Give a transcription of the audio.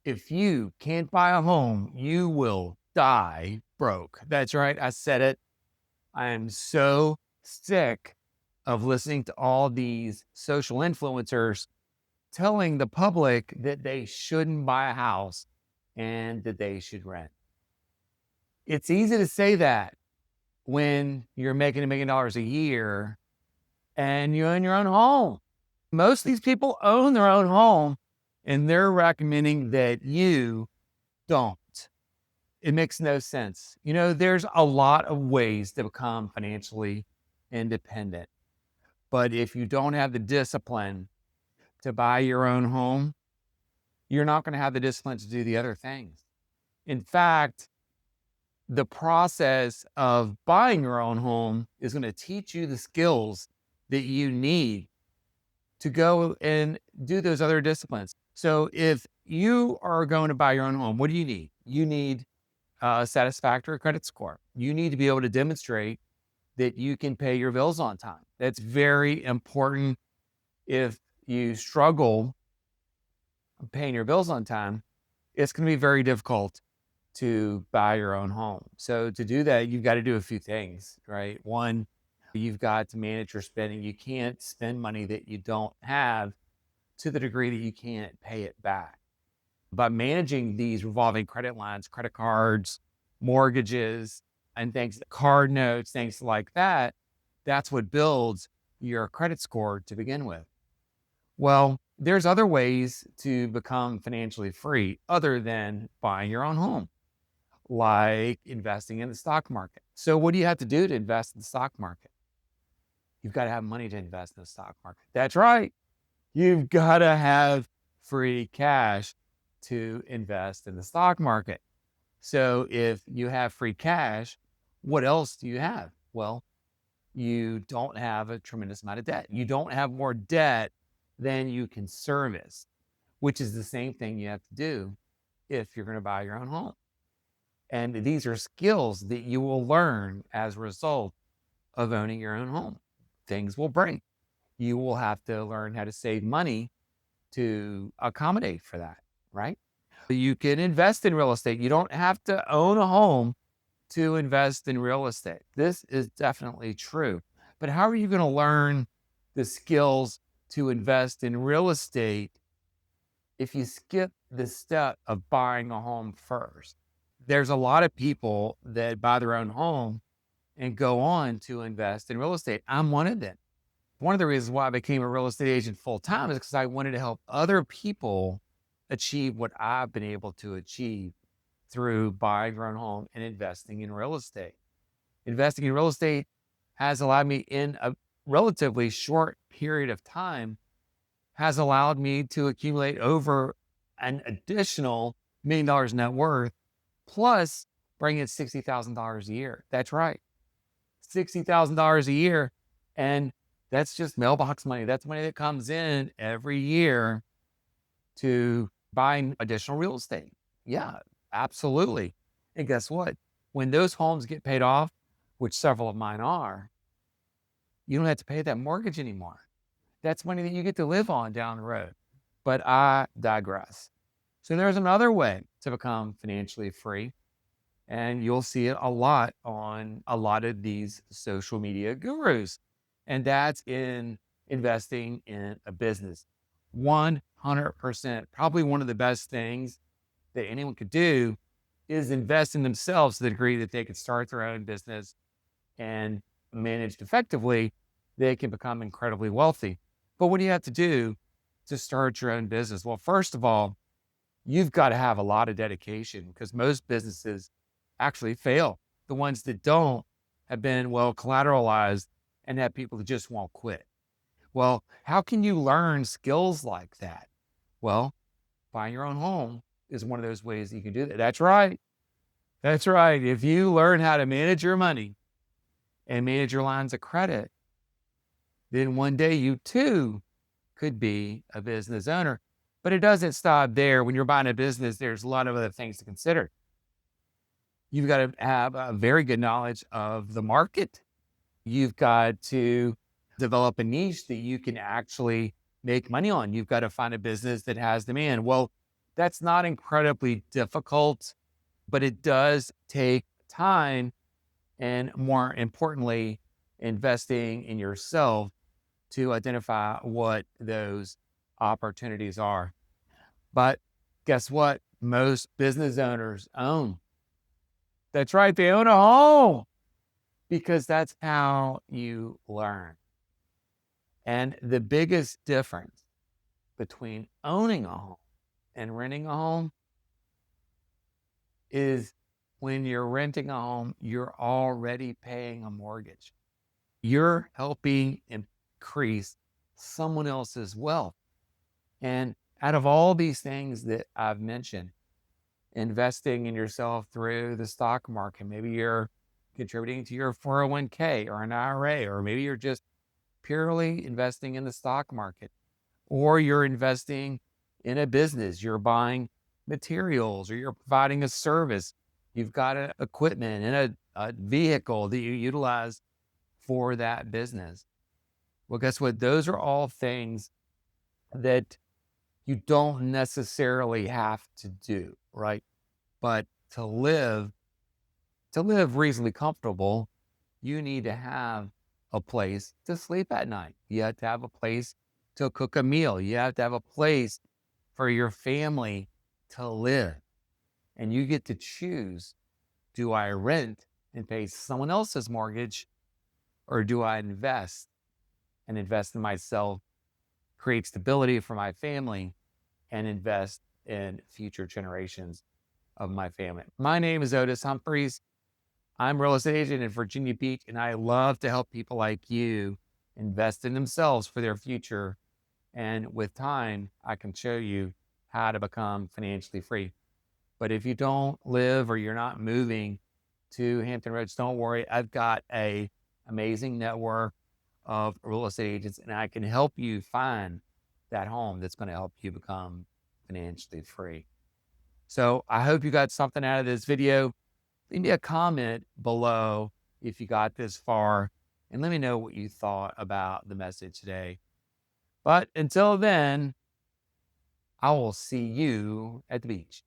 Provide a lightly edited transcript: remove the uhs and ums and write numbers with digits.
If you can't buy a home, you will die broke. That's right. I said it. I am so sick of listening to all these social influencers telling the public that they shouldn't buy a house and that they should rent. It's easy to say that when you're making $1 million a year and you own your own home. Most of these people own their own home and they're recommending that you don't. It makes no sense. There's a lot of ways to become financially independent. But if you don't have the discipline to buy your own home, you're not going to have the discipline to do the other things. In fact, the process of buying your own home is going to teach you the skills that you need to go and do those other disciplines. So if you are going to buy your own home, what do you need? You need a satisfactory credit score. You need to be able to demonstrate that you can pay your bills on time. That's very important. If you struggle paying your bills on time, it's going to be very difficult to buy your own home. So to do that, you've got to do a few things, right? One, you've got to manage your spending. You can't spend money that you don't have to the degree that you can't pay it back. By managing these revolving credit lines, credit cards, mortgages, and things, card notes, things like that, that's what builds your credit score to begin with. Well, there's other ways to become financially free other than buying your own home, like investing in the stock market. So what do you have to do to invest in the stock market? You've got to have money to invest in the stock market. That's right. You've got to have free cash to invest in the stock market. So if you have free cash, what else do you have? Well, you don't have a tremendous amount of debt. You don't have more debt than you can service, which is the same thing you have to do if you're going to buy your own home. And these are skills that you will learn as a result of owning your own home. Things will break. You will have to learn how to save money to accommodate for that, right? You can invest in real estate. You don't have to own a home to invest in real estate. This is definitely true. But how are you going to learn the skills to invest in real estate if you skip the step of buying a home first? There's a lot of people that buy their own home and go on to invest in real estate. I'm one of them. One of the reasons why I became a real estate agent full time is because I wanted to help other people achieve what I've been able to achieve through buying your own home and investing in real estate. Investing in real estate has allowed me in a relatively short period of time, has allowed me to accumulate over an additional $1 million net worth, plus bring in $60,000 a year. That's right. $60,000 a year. And that's just mailbox money. That's money that comes in every year to buying additional real estate. Yeah, absolutely. And guess what? When those homes get paid off, which several of mine are, you don't have to pay that mortgage anymore. That's money that you get to live on down the road. But I digress. So there's another way to become financially free. And you'll see it a lot on a lot of these social media gurus. And that's in investing in a business. 100%. Probably one of the best things that anyone could do is invest in themselves to the degree that they could start their own business and managed effectively, they can become incredibly wealthy. But what do you have to do to start your own business? Well, first of all, you've got to have a lot of dedication because most businesses actually fail. The ones that don't have been well collateralized and have people that just won't quit. Well, how can you learn skills like that? Well, buying your own home is one of those ways that you can do that. That's right. That's right. If you learn how to manage your money and manage your lines of credit, then one day you too could be a business owner. But it doesn't stop there. When you're buying a business, there's a lot of other things to consider. You've got to have a very good knowledge of the market. You've got to develop a niche that you can actually make money on. You've got to find a business that has demand. Well, That's not incredibly difficult, but it does take time and, more importantly, investing in yourself to identify what those opportunities are. But guess what? Most business owners own. That's right, they own a home because that's how you learn. And the biggest difference between owning a home and renting a home is when you're renting a home, you're already paying a mortgage. You're helping increase someone else's wealth. And out of all these things that I've mentioned, investing in yourself through the stock market, maybe you're contributing to your 401k or an IRA, or maybe you're just purely investing in the stock market, or you're investing in a business, you're buying materials, or you're providing a service. You've got equipment and a vehicle that you utilize for that business. Well, guess what? Those are all things that you don't necessarily have to do, right? But to live reasonably comfortable, you need to have a place to sleep at night. You have to have a place to cook a meal. You have to have a place for your family to live. And you get to choose, do I rent and pay someone else's mortgage, or do I invest and invest in myself, create stability for my family, and invest in future generations of my family? My name is Otis Humphreys. I'm a real estate agent in Virginia Beach, and I love to help people like you invest in themselves for their future. And with time, I can show you how to become financially free. But if you don't live or you're not moving to Hampton Roads, don't worry. I've got a amazing network of real estate agents, and I can help you find that home that's going to help you become financially free. So I hope you got something out of this video. Leave me a comment below if you got this far, and let me know what you thought about the message today. But until then, I will see you at the beach.